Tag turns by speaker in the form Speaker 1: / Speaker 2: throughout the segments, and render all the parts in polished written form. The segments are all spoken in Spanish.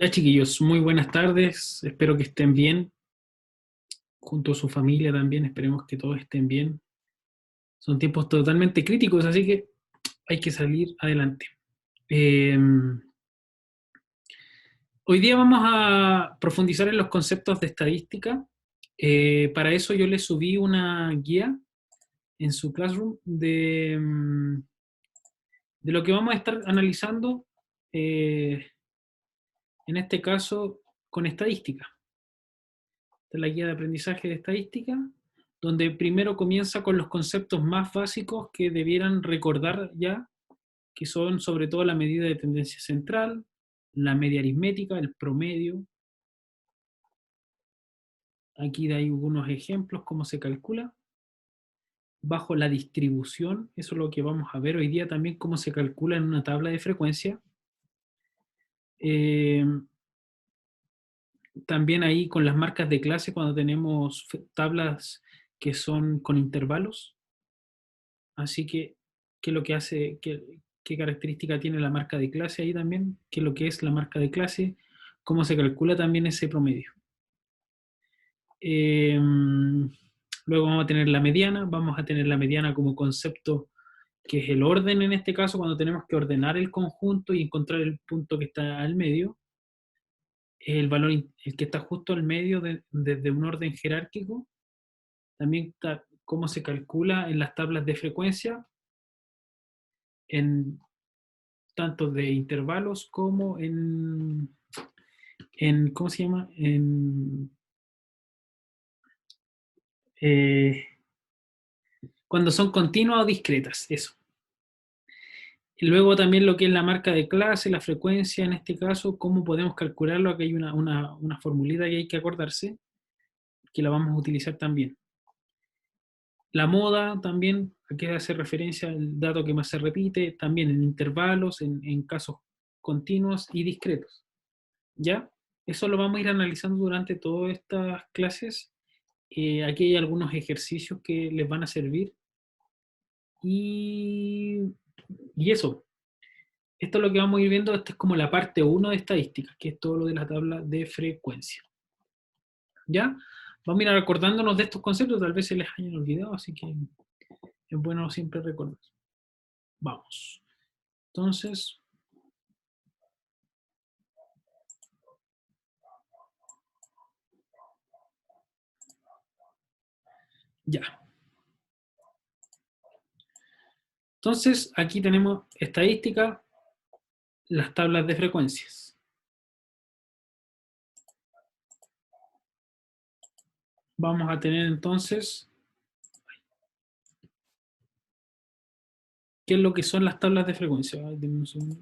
Speaker 1: Ya, chiquillos, muy buenas tardes. Espero que estén bien, junto a su familia también. Esperemos que todos estén bien. Son tiempos totalmente críticos, así que hay que salir adelante. Eh, Hoy día vamos a profundizar en los conceptos de estadística. Para eso yo les subí una guía en su Classroom de lo que vamos a estar analizando, eh, en este caso, con estadística. Esta es la guía de aprendizaje de estadística, donde primero comienza con los conceptos más básicos que debieran recordar ya, que son sobre todo la medida de tendencia central, la media aritmética, el promedio. Aquí hay algunos ejemplos, cómo se calcula. Bajo la distribución, eso es lo que vamos a ver hoy día también, cómo se calcula en una tabla de frecuencia. Eh, También ahí con las marcas de clase, cuando tenemos tablas que son con intervalos. Así que, ¿qué es lo que hace? ¿Qué característica tiene la marca de clase ahí también? ¿Qué es lo que es la marca de clase? ¿Cómo se calcula también ese promedio? Eh, Luego vamos a tener la mediana como concepto, que es el orden en este caso, cuando tenemos que ordenar el conjunto y encontrar el punto que está al medio, el valor el que está justo al medio desde un orden jerárquico. También está cómo se calcula en las tablas de frecuencia, en tanto de intervalos como ¿cómo se llama? Eh, Cuando son continuas o discretas, eso. Y luego también lo que es la marca de clase, la frecuencia en este caso, cómo podemos calcularlo. Aquí hay una formulita que hay que acordarse, que la vamos a utilizar también. La moda también, aquí hace referencia al dato que más se repite, también en intervalos, en casos continuos y discretos. ¿Ya? Eso lo vamos a ir analizando durante todas estas clases. Aquí hay algunos ejercicios que les van a servir. Y, y eso, esto es lo que vamos a ir viendo. Esta es como la parte uno de estadísticas, que es todo lo de la tabla de frecuencia. ¿Ya? Vamos a ir acordándonos de estos conceptos, tal vez se les hayan olvidado, así que es bueno siempre recordar. Vamos. Entonces, ya. Entonces, aquí tenemos estadística, las tablas de frecuencias. Vamos a tener entonces, ¿qué es lo que son las tablas de frecuencia? Ay, denme un segundo.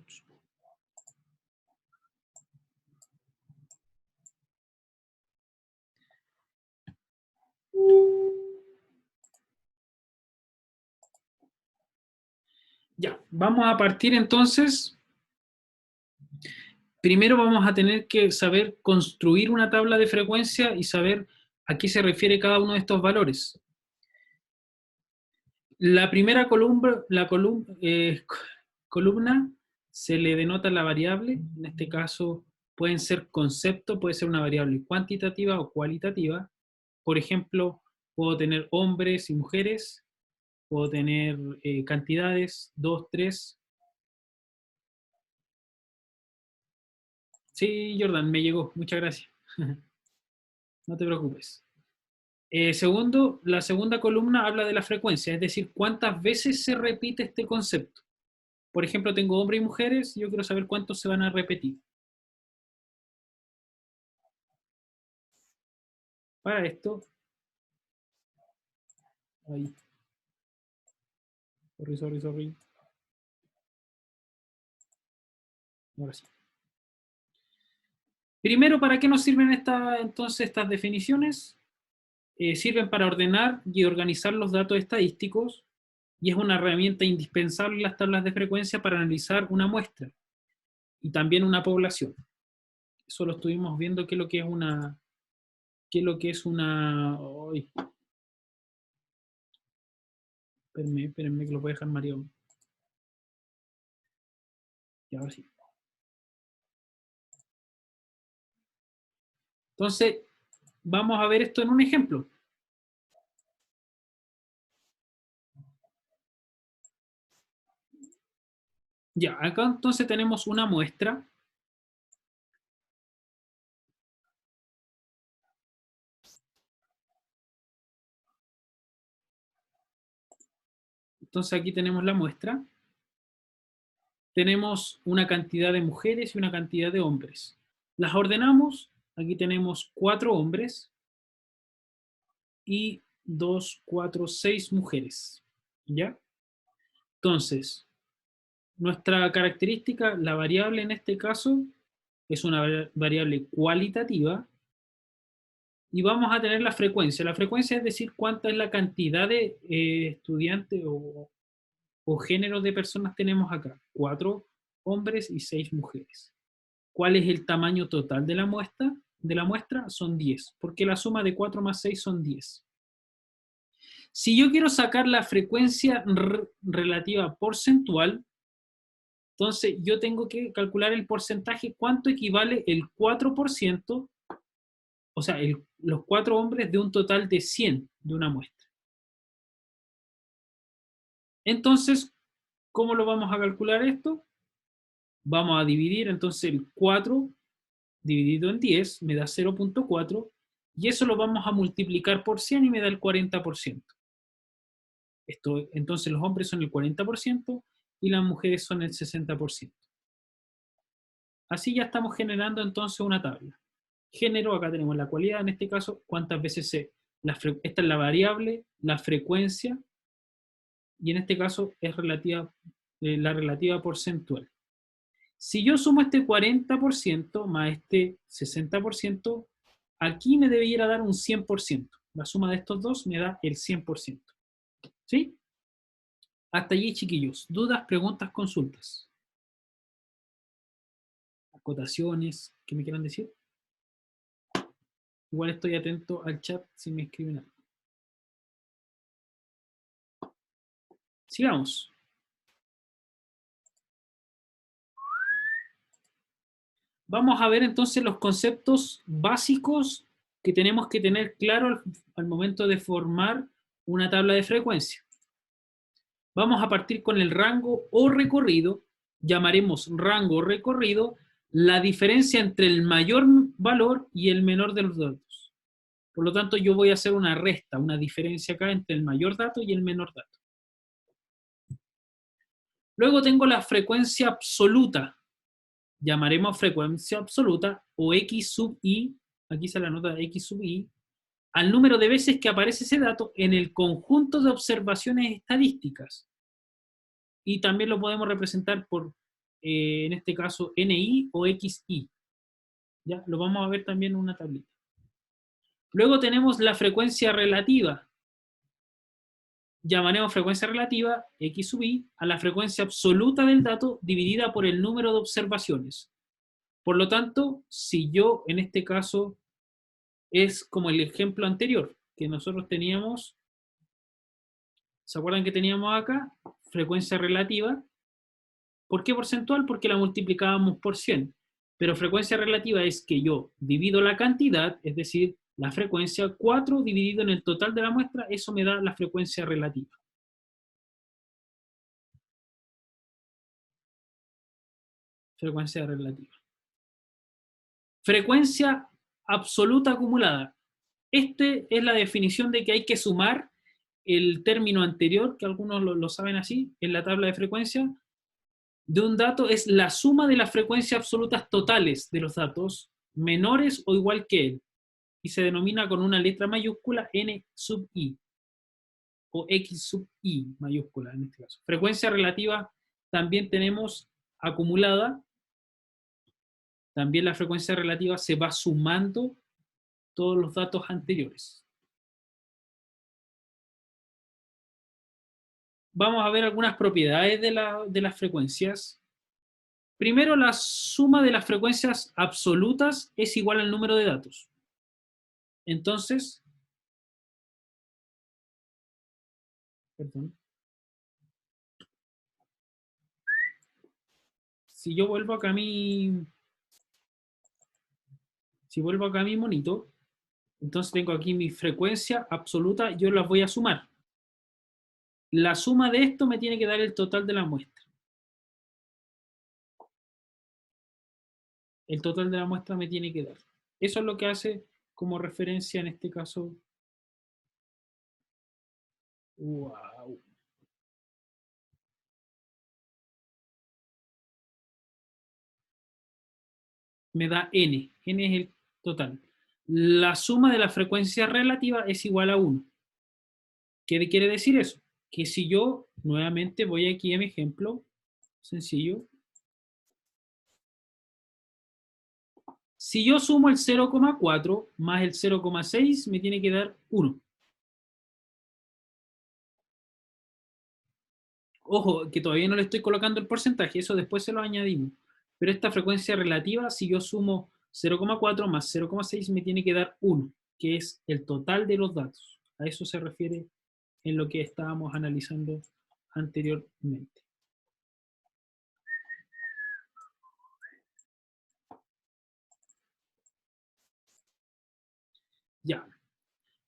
Speaker 1: Ya, vamos a partir entonces. Primero vamos a tener que saber construir una tabla de frecuencia y saber a qué se refiere cada uno de estos valores. La primera columna se le denota la variable. En este caso pueden ser conceptos, puede ser una variable cuantitativa o cualitativa. Por ejemplo, puedo tener hombres y mujeres, puedo tener cantidades, 2, 3. Sí, Jordan, me llegó, muchas gracias. No te preocupes. Segundo, la segunda columna habla de la frecuencia, es decir, cuántas veces se repite este concepto. Por ejemplo, tengo hombres y mujeres, yo quiero saber cuántos se van a repetir. Para esto, ahí, sorry. Ahora sí. Primero, ¿para qué nos sirven entonces estas definiciones? Sirven para ordenar y organizar los datos estadísticos, y es una herramienta indispensable en las tablas de frecuencia para analizar una muestra y también una población. Eso lo estuvimos viendo, qué es lo que es una. Uy, espérenme que lo voy a dejar Mario. Y ahora sí. Entonces, vamos a ver esto en un ejemplo. Ya, acá entonces tenemos una muestra. Entonces aquí tenemos la muestra. Tenemos una cantidad de mujeres y una cantidad de hombres. Las ordenamos. Aquí tenemos 4 hombres y 2, 4, 6 mujeres. ¿Ya? Entonces, nuestra característica, la variable en este caso, es una variable cualitativa y vamos a tener la frecuencia. La frecuencia es decir, cuánta es la cantidad de estudiantes o géneros de personas tenemos acá. 4 hombres y 6 mujeres. ¿Cuál es el tamaño total de la muestra? Son 10, porque la suma de 4 más 6 son 10. Si yo quiero sacar la frecuencia relativa porcentual, entonces yo tengo que calcular el porcentaje, cuánto equivale el 4%, o sea, los 4 hombres de un total de 100 de una muestra. Entonces, ¿cómo lo vamos a calcular esto? Vamos a dividir entonces el 4 dividido en 10 me da 0.4 y eso lo vamos a multiplicar por 100 y me da el 40%. Entonces los hombres son el 40% y las mujeres son el 60%. Así ya estamos generando entonces una tabla. Género, acá tenemos la cualidad, en este caso, cuántas veces esta es la variable, la frecuencia, y en este caso es la relativa porcentual. Si yo sumo este 40% más este 60%, aquí me debiera dar un 100%. La suma de estos dos me da el 100%. ¿Sí? Hasta allí, chiquillos. ¿Dudas, preguntas, consultas? ¿Acotaciones? ¿Qué me quieran decir? Igual estoy atento al chat si me escriben algo. Sigamos. Vamos a ver entonces los conceptos básicos que tenemos que tener claro al momento de formar una tabla de frecuencia. Vamos a partir con el rango o recorrido. Llamaremos rango o recorrido la diferencia entre el mayor valor y el menor de los datos. Por lo tanto, yo voy a hacer una resta, una diferencia acá entre el mayor dato y el menor dato. Luego tengo la frecuencia absoluta. Llamaremos frecuencia absoluta o X sub I, aquí se la nota X sub I, al número de veces que aparece ese dato en el conjunto de observaciones estadísticas. Y también lo podemos representar por, en este caso, NI o XI. ¿Ya? Lo vamos a ver también en una tablita. Luego tenemos la frecuencia relativa. Llamaremos frecuencia relativa, X sub I, a la frecuencia absoluta del dato dividida por el número de observaciones. Por lo tanto, si yo, en este caso, es como el ejemplo anterior, que nosotros teníamos, ¿se acuerdan que teníamos acá? Frecuencia relativa. ¿Por qué porcentual? Porque la multiplicábamos por 100. Pero frecuencia relativa es que yo divido la cantidad, es decir, la frecuencia, 4 dividido en el total de la muestra, eso me da la frecuencia relativa. Frecuencia relativa. Frecuencia absoluta acumulada. Esta es la definición de que hay que sumar el término anterior, que algunos lo saben así, en la tabla de frecuencia, de un dato es la suma de las frecuencias absolutas totales de los datos menores o igual que él, y se denomina con una letra mayúscula n sub i, o x sub i mayúscula en este caso. Frecuencia relativa también tenemos acumulada, también la frecuencia relativa se va sumando todos los datos anteriores. Vamos a ver algunas propiedades de las frecuencias. Primero, la suma de las frecuencias absolutas es igual al número de datos. Entonces, perdón, si yo vuelvo acá a mi, Si vuelvo acá a mi monito, entonces tengo aquí mi frecuencia absoluta, yo las voy a sumar. La suma de esto me tiene que dar el total de la muestra. El total de la muestra me tiene que dar. Eso es lo que hace como referencia en este caso. Wow. Me da n. N es el total. La suma de la frecuencia relativa es igual a 1. ¿Qué quiere decir eso? Que si yo, nuevamente voy aquí a mi ejemplo, sencillo. Si yo sumo el 0,4 más el 0,6, me tiene que dar 1. Ojo, que todavía no le estoy colocando el porcentaje, eso después se lo añadimos. Pero esta frecuencia relativa, si yo sumo 0,4 más 0,6, me tiene que dar 1, que es el total de los datos. A eso se refiere en lo que estábamos analizando anteriormente. Ya.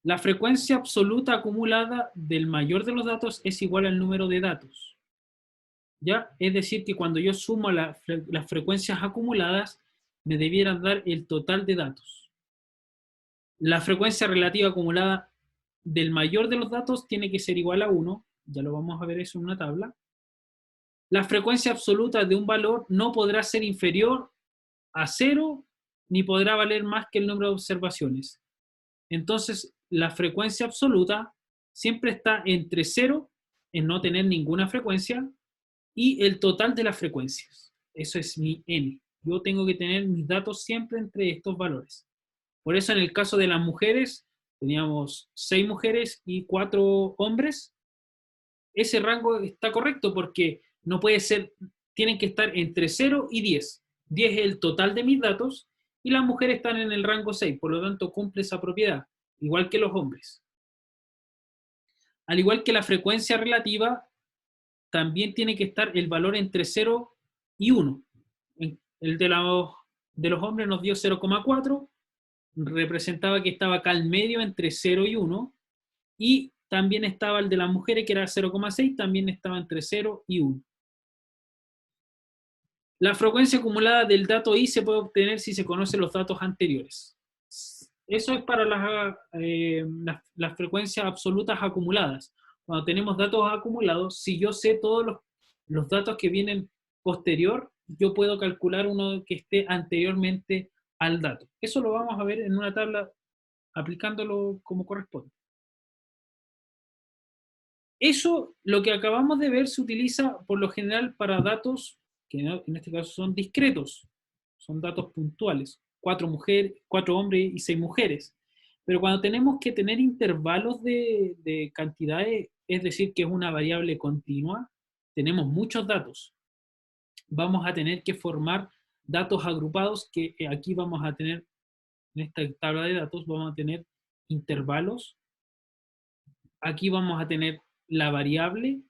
Speaker 1: La frecuencia absoluta acumulada del mayor de los datos es igual al número de datos. ¿Ya? Es decir, que cuando yo sumo las frecuencias acumuladas, me debieran dar el total de datos. La frecuencia relativa acumulada del mayor de los datos tiene que ser igual a 1, ya lo vamos a ver eso en una tabla. La frecuencia absoluta de un valor no podrá ser inferior a 0, ni podrá valer más que el número de observaciones. Entonces, la frecuencia absoluta siempre está entre 0, en no tener ninguna frecuencia, y el total de las frecuencias. Eso es mi n. Yo tengo que tener mis datos siempre entre estos valores. Por eso en el caso de las mujeres, teníamos 6 mujeres y 4 hombres. Ese rango está correcto porque no puede ser, tienen que estar entre 0 y 10. 10 es el total de mis datos y las mujeres están en el rango 6, por lo tanto cumple esa propiedad, igual que los hombres. Al igual que la frecuencia relativa, también tiene que estar el valor entre 0 y 1. El de los hombres nos dio 0,4, representaba que estaba acá al medio entre 0 y 1, y también estaba el de las mujeres que era 0,6, también estaba entre 0 y 1. La frecuencia acumulada del dato i se puede obtener si se conocen los datos anteriores. Eso es para las frecuencias absolutas acumuladas. Cuando tenemos datos acumulados, si yo sé todos los datos que vienen posterior, yo puedo calcular uno que esté anteriormente al dato. Eso lo vamos a ver en una tabla aplicándolo como corresponde. Eso, lo que acabamos de ver, se utiliza por lo general para datos que en este caso son discretos, son datos puntuales, 4 mujeres, 4 hombres y 6 mujeres. Pero cuando tenemos que tener intervalos de cantidades, es decir, que es una variable continua, tenemos muchos datos. Vamos a tener que formar datos agrupados que aquí vamos a tener, en esta tabla de datos, vamos a tener intervalos. Aquí vamos a tener la variable,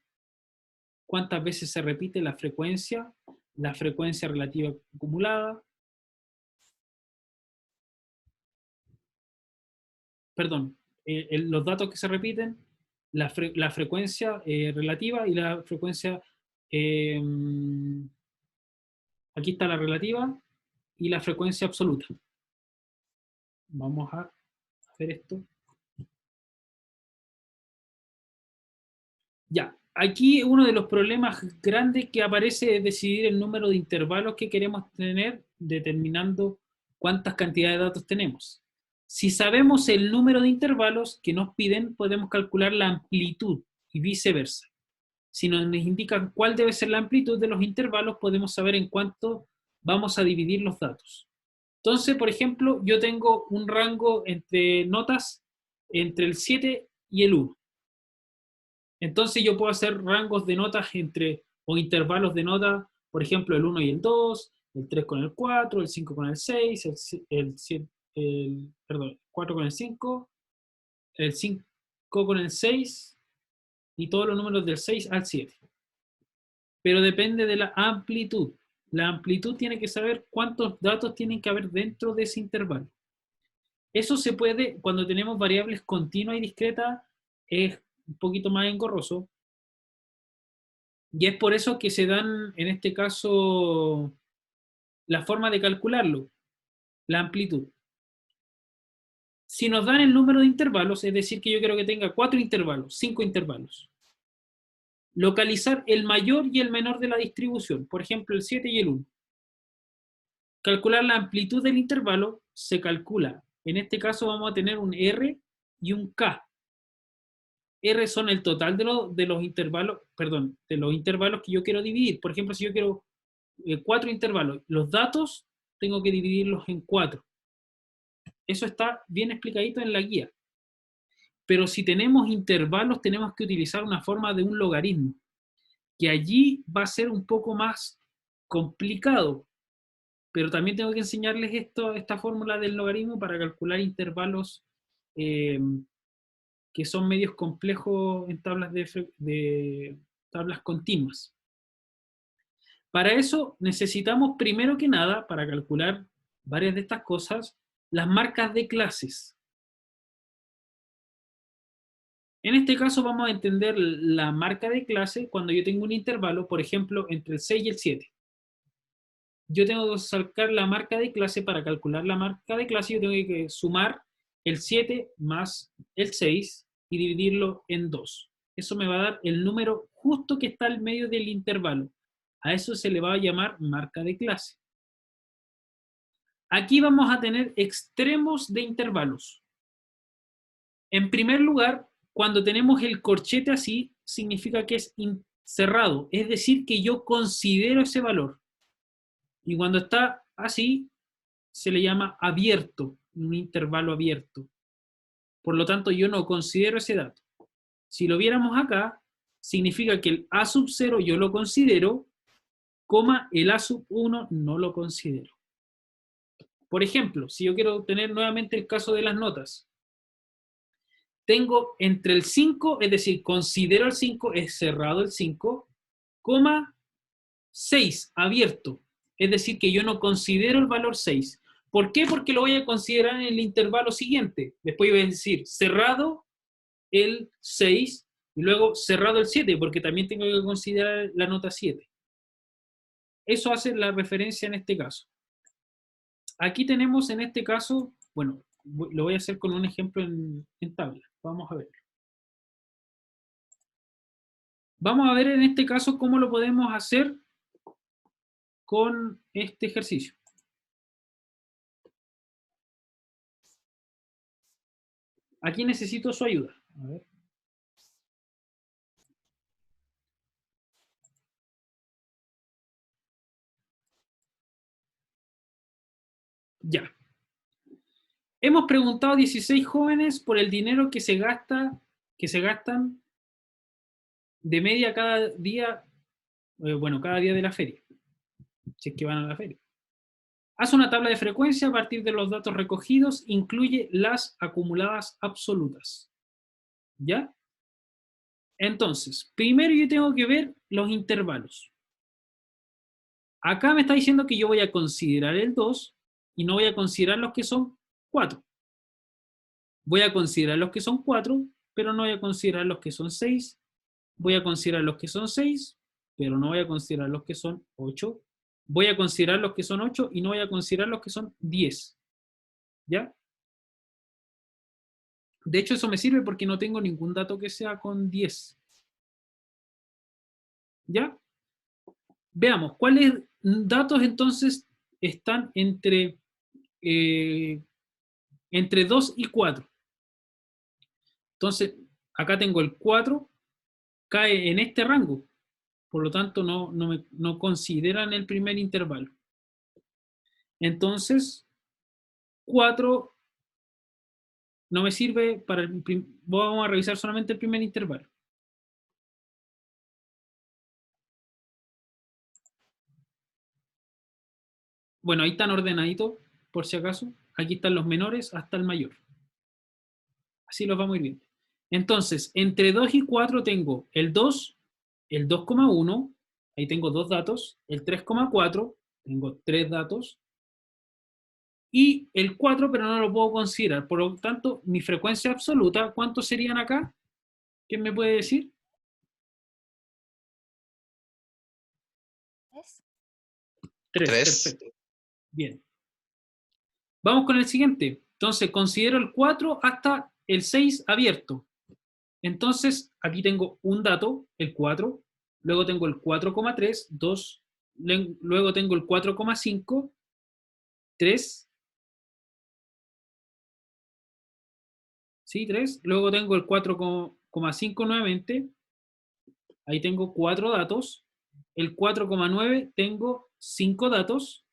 Speaker 1: cuántas veces se repite la frecuencia relativa acumulada, perdón, los datos que se repiten, la frecuencia relativa y la frecuencia, eh, aquí está la relativa y la frecuencia absoluta. Vamos a hacer esto. Ya, aquí uno de los problemas grandes que aparece es decidir el número de intervalos que queremos tener determinando cuántas cantidades de datos tenemos. Si sabemos el número de intervalos que nos piden, podemos calcular la amplitud y viceversa. Si nos indican cuál debe ser la amplitud de los intervalos, podemos saber en cuánto vamos a dividir los datos. Entonces, por ejemplo, yo tengo un rango entre notas entre el 7 y el 1. Entonces yo puedo hacer rangos de notas o intervalos de notas, por ejemplo, el 1 y el 2, el 3 con el 4, el 5 con el 6, perdón, el 4 con el 5, el 5 con el 6 y todos los números del 6 al 7. Pero depende de la amplitud. La amplitud tiene que saber cuántos datos tienen que haber dentro de ese intervalo. Eso se puede, cuando tenemos variables continuas y discretas, es un poquito más engorroso. Y es por eso que se dan, en este caso, la forma de calcularlo, la amplitud. Si nos dan el número de intervalos, es decir, que yo quiero que tenga 4 intervalos, 5 intervalos. Localizar el mayor y el menor de la distribución, por ejemplo, el 7 y el 1. Calcular la amplitud del intervalo se calcula. En este caso vamos a tener un R y un K. R son el total de los intervalos, perdón, de los intervalos que yo quiero dividir. Por ejemplo, si yo quiero 4 intervalos, los datos tengo que dividirlos en 4. Eso está bien explicadito en la guía. Pero si tenemos intervalos, tenemos que utilizar una forma de un logaritmo, que allí va a ser un poco más complicado, pero también tengo que enseñarles esta fórmula del logaritmo para calcular intervalos eh, que son medios complejos en tablas de tablas continuas. Para eso necesitamos primero que nada, para calcular varias de estas cosas, las marcas de clases. En este caso vamos a entender la marca de clase cuando yo tengo un intervalo, por ejemplo, entre el 6 y el 7. Yo tengo que sacar la marca de clase. Para calcular la marca de clase yo tengo que sumar el 7 más el 6 y dividirlo en 2. Eso me va a dar el número justo que está al medio del intervalo. A eso se le va a llamar marca de clase. Aquí vamos a tener extremos de intervalos. En primer lugar, cuando tenemos el corchete así, significa que es cerrado, es decir, que yo considero ese valor. Y cuando está así, se le llama abierto, un intervalo abierto. Por lo tanto, yo no considero ese dato. Si lo viéramos acá, significa que el A sub 0 yo lo considero, coma, el A sub 1 no lo considero. Por ejemplo, si yo quiero tener nuevamente el caso de las notas, tengo entre el 5, es decir, considero el 5, es cerrado el 5, coma 6, abierto. Es decir, que yo no considero el valor 6. ¿Por qué? Porque lo voy a considerar en el intervalo siguiente. Después voy a decir cerrado el 6 y luego cerrado el 7, porque también tengo que considerar la nota 7. Eso hace la referencia en este caso. Aquí tenemos en este caso, bueno, lo voy a hacer con un ejemplo en tabla. Vamos a ver. Vamos a ver en este caso cómo lo podemos hacer con este ejercicio. Aquí necesito su ayuda. A ver. Ya. Hemos preguntado a 16 jóvenes por el dinero que se gastan de media cada día, cada día de la feria, si es que van a la feria. Haz una tabla de frecuencia a partir de los datos recogidos, incluye las acumuladas absolutas. ¿Ya? Entonces, primero yo tengo que ver los intervalos. Acá me está diciendo que yo voy a considerar el 2 y no voy a considerar los que son 4. Voy a considerar los que son 4, pero no voy a considerar los que son 6. Voy a considerar los que son 6, pero no voy a considerar los que son 8. Voy a considerar los que son 8 y no voy a considerar los que son 10. ¿Ya? De hecho, eso me sirve porque no tengo ningún dato que sea con 10. ¿Ya? Veamos, ¿cuáles datos entonces están entre 2 y 4? Entonces, acá tengo el 4, cae en este rango. Por lo tanto, no consideran el primer intervalo. Entonces, 4 no me sirve para el vamos a revisar solamente el primer intervalo. Bueno, ahí están ordenaditos, por si acaso. Aquí están los menores hasta el mayor. Así los vamos a ir viendo. Entonces, entre 2 y 4 tengo el 2, el 2,1, ahí tengo dos datos, el 3,4, tengo tres datos, y el 4, pero no lo puedo considerar. Por lo tanto, mi frecuencia absoluta, ¿cuántos serían acá? ¿Quién me puede decir?
Speaker 2: 3.
Speaker 1: 3,
Speaker 3: 3.
Speaker 1: perfecto. Bien. Vamos con el siguiente. Entonces, considero el 4 hasta el 6 abierto. Entonces, aquí tengo un dato, el 4, luego tengo el 4,3, 2, luego tengo el 4,5, 3, sí, 3, luego tengo el 4,5 nuevamente, ahí tengo 4 datos, el 4,9 tengo 5 datos,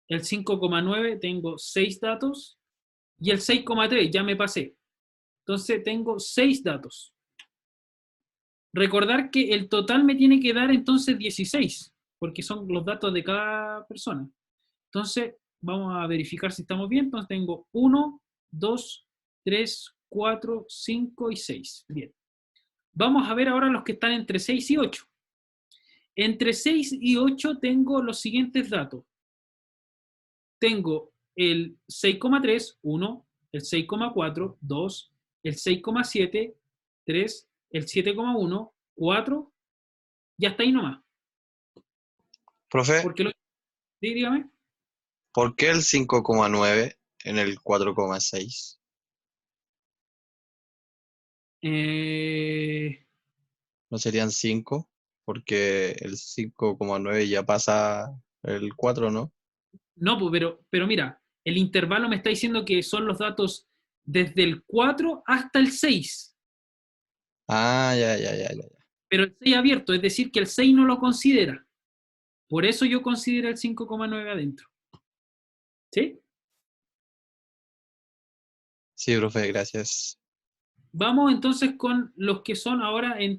Speaker 1: el 5,9 tengo 6 datos, y el 6,3 ya me pasé. Entonces tengo 6 datos. Recordar que el total me tiene que dar entonces 16, porque son los datos de cada persona. Entonces, vamos a verificar si estamos bien. Entonces tengo 1, 2, 3, 4, 5 y 6. Bien. Vamos a ver ahora los que están entre 6 y 8. Entre 6 y 8 tengo los siguientes datos. Tengo el 6,3, 1, el 6,4, 2, el 6,7, 3, el 7,1, 4, y hasta ahí nomás.
Speaker 3: Profe,
Speaker 1: Porque sí, dígame.
Speaker 3: ¿por qué el 5,9 en el 4,6?
Speaker 1: Eh,
Speaker 3: ¿No serían 5? Porque el 5,9 ya pasa el 4, ¿no?
Speaker 1: no, pues, pero mira, el intervalo me está diciendo que son los datos desde el 4 hasta el 6,
Speaker 3: Ah, ya, ya, ya, ya.
Speaker 1: pero el 6 abierto, es decir, que el 6 no lo considera. Por eso yo considero el 5,9 adentro. ¿Sí?
Speaker 3: Sí, profe, gracias.
Speaker 1: Vamos entonces con los que son ahora eh,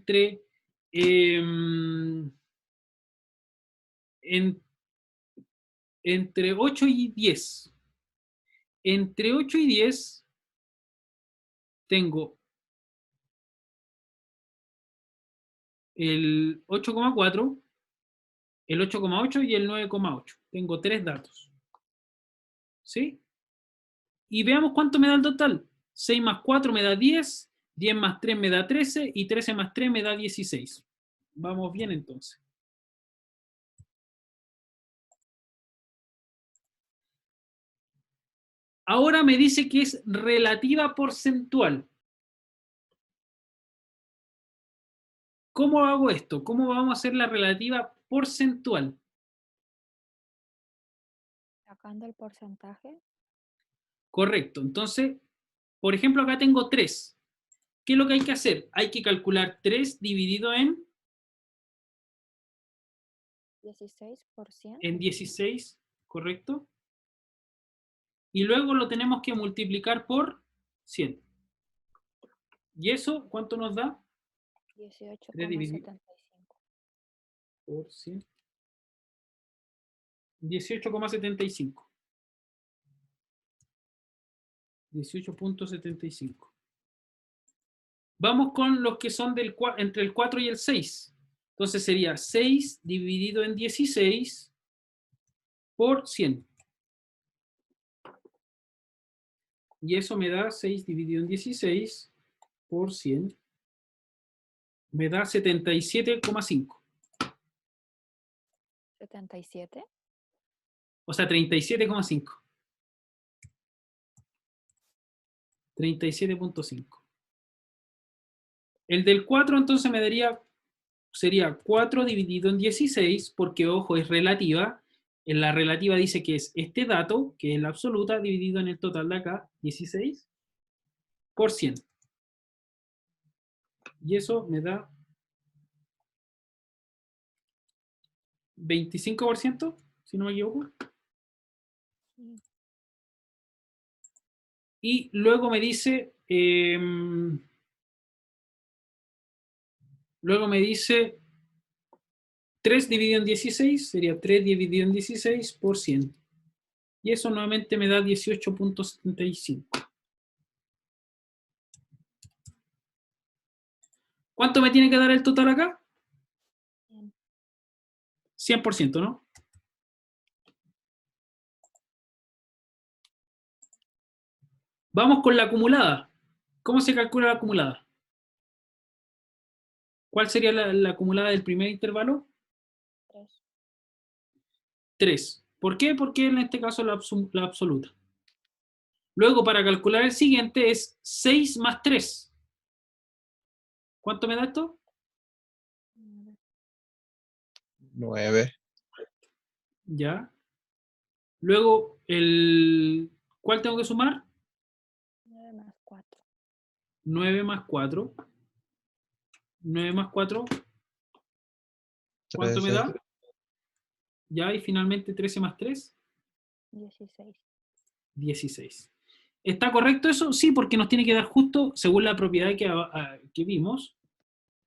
Speaker 1: en- entre 8 y 10. Entre 8 y 10 tengo el 8,4, el 8,8 y el 9,8. Tengo 3 datos. ¿Sí? Y veamos cuánto me da el total. 6 más 4 me da 10, 10 más 3 me da 13 y 13 más 3 me da 16. Vamos bien entonces. Ahora me dice que es relativa porcentual. ¿Cómo hago esto? ¿Cómo vamos a hacer la relativa porcentual?
Speaker 2: Sacando el porcentaje.
Speaker 1: Correcto. Entonces, por ejemplo, acá tengo 3. ¿Qué es lo que hay que hacer? Hay que calcular 3 dividido en
Speaker 2: 16%.
Speaker 1: 16, ¿correcto? Y luego lo tenemos que multiplicar por 100. ¿Y eso cuánto nos da? 3 dividido
Speaker 2: 18,75.
Speaker 1: por 100. 18,75. 18,75. Vamos con los que son entre el 4 y el 6. Entonces sería 6 dividido en 16 por 100. Y eso me da 6 dividido en 16 por 100. Me da 77,5.
Speaker 2: 77.
Speaker 1: O sea, 37,5. 37,5. El del 4 entonces sería 4 dividido en 16, porque ojo, es relativa. En la relativa dice que es este dato, que es la absoluta, dividido en el total de acá, 16, por 100. Y eso me da 25%, si no me equivoco.
Speaker 2: Sí.
Speaker 1: Y luego me dice, luego me dice 3 dividido en 16, sería 3 dividido en 16 por 100. Y eso nuevamente me da 18,75. ¿Cuánto me tiene que dar el total acá?
Speaker 2: Bien.
Speaker 1: 100%, ¿no? Vamos con la acumulada. ¿Cómo se calcula la acumulada? ¿Cuál sería la acumulada del primer intervalo?
Speaker 2: 3.
Speaker 1: 3. ¿Por qué? Porque en este caso la absoluta. Luego, para calcular el siguiente es 6 más 3. ¿Cuánto me da esto?
Speaker 3: 9.
Speaker 1: Ya. Luego, ¿cuál tengo que sumar?
Speaker 2: 9 más 4.
Speaker 1: 9 más 4. 9 más 4. ¿Cuánto me
Speaker 3: 13.
Speaker 1: da? Ya, y finalmente 13 más 3.
Speaker 2: 16.
Speaker 1: 16. ¿Está correcto eso? Sí, porque nos tiene que dar justo, según la propiedad que vimos,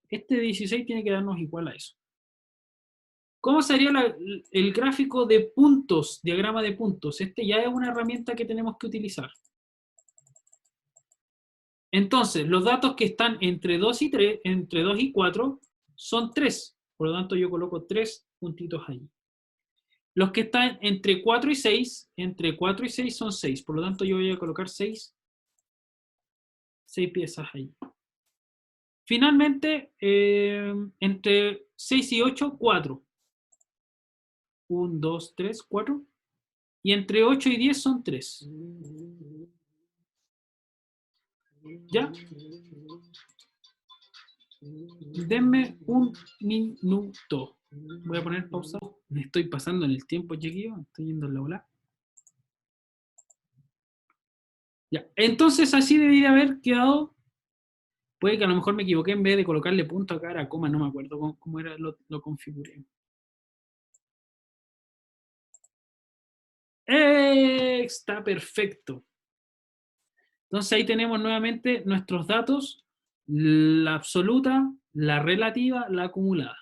Speaker 1: este 16 tiene que darnos igual a eso. ¿Cómo sería el gráfico de puntos, diagrama de puntos? Este ya es una herramienta que tenemos que utilizar. Entonces, los datos que están entre 2 y 3, entre 2 y 4, son 3. Por lo tanto, yo coloco 3 puntitos ahí. Los que están entre 4 y 6, entre 4 y 6 son 6. Por lo tanto, yo voy a colocar 6 piezas ahí. Finalmente, entre 6 y 8, 4. 1, 2, 3, 4. Y entre 8 y 10 son 3. ¿Ya? Denme un minuto. Voy a poner pausa. Me estoy pasando en el tiempo, chiquillo. Estoy yendo en la ola. Ya. Entonces, así debería haber quedado. Puede que a lo mejor me equivoqué en vez de colocarle punto acá era coma. No me acuerdo cómo era, lo configuré. Está perfecto. Entonces ahí tenemos nuevamente nuestros datos, la absoluta, la relativa, la acumulada.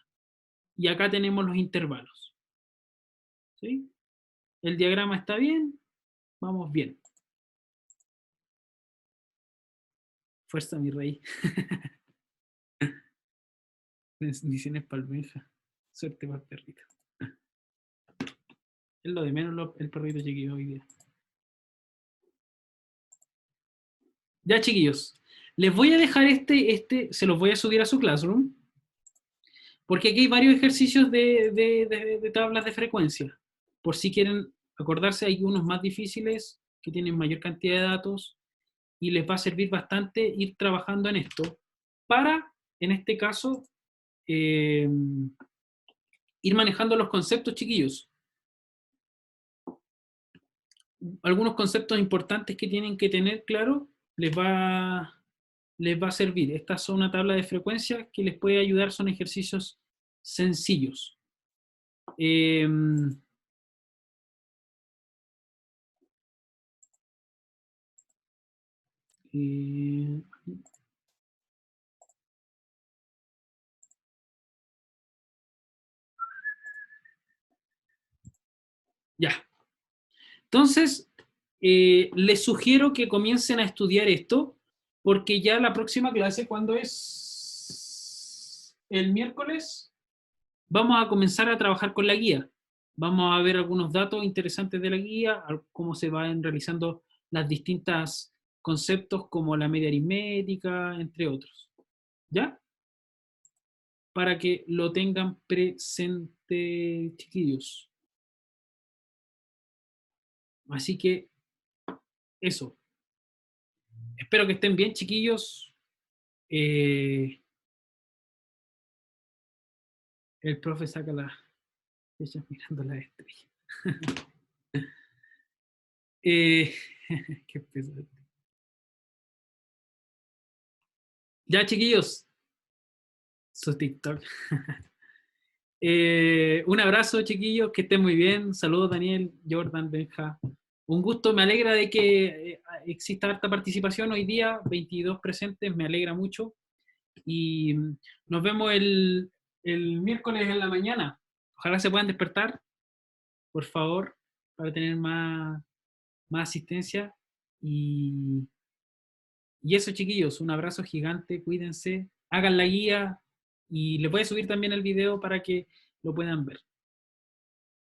Speaker 1: Y acá tenemos los intervalos. ¿Sí? El diagrama está bien, vamos bien. Fuerza, mi rey. Bendiciones palmeja. Suerte para el perrito. Es lo de menos el perrito chiquillo hoy día. Ya, chiquillos. Les voy a dejar se los voy a subir a su Classroom. Porque aquí hay varios ejercicios de tablas de frecuencia. Por si quieren acordarse, hay unos más difíciles que tienen mayor cantidad de datos y les va a servir bastante ir trabajando en esto para, en este caso, ir manejando los conceptos, chiquillos. Algunos conceptos importantes que tienen que tener claro les va a servir. Esta es una tabla de frecuencia que les puede ayudar, son ejercicios sencillos. Eh, ya. Entonces, les sugiero que comiencen a estudiar esto, porque ya la próxima clase, cuando es el miércoles, vamos a comenzar a trabajar con la guía. Vamos a ver algunos datos interesantes de la guía, cómo se van realizando las distintas conceptos como la media aritmética, entre otros. ¿Ya? Para que lo tengan presente, chiquillos. Así que eso. Espero que estén bien, chiquillos. El profe saca las fechas mirando las estrellas. Qué pesado. Ya, chiquillos. Su TikTok. Un abrazo, chiquillos. Que estén muy bien. Saludos, Daniel, Jordan, Benja. Un gusto. Me alegra de que exista harta participación hoy día. 22 presentes. Me alegra mucho. Y nos vemos el miércoles en la mañana. Ojalá se puedan despertar, por favor, para tener más asistencia. Y eso, chiquillos, un abrazo gigante, cuídense, hagan la guía y les voy a subir también el video para que lo puedan ver.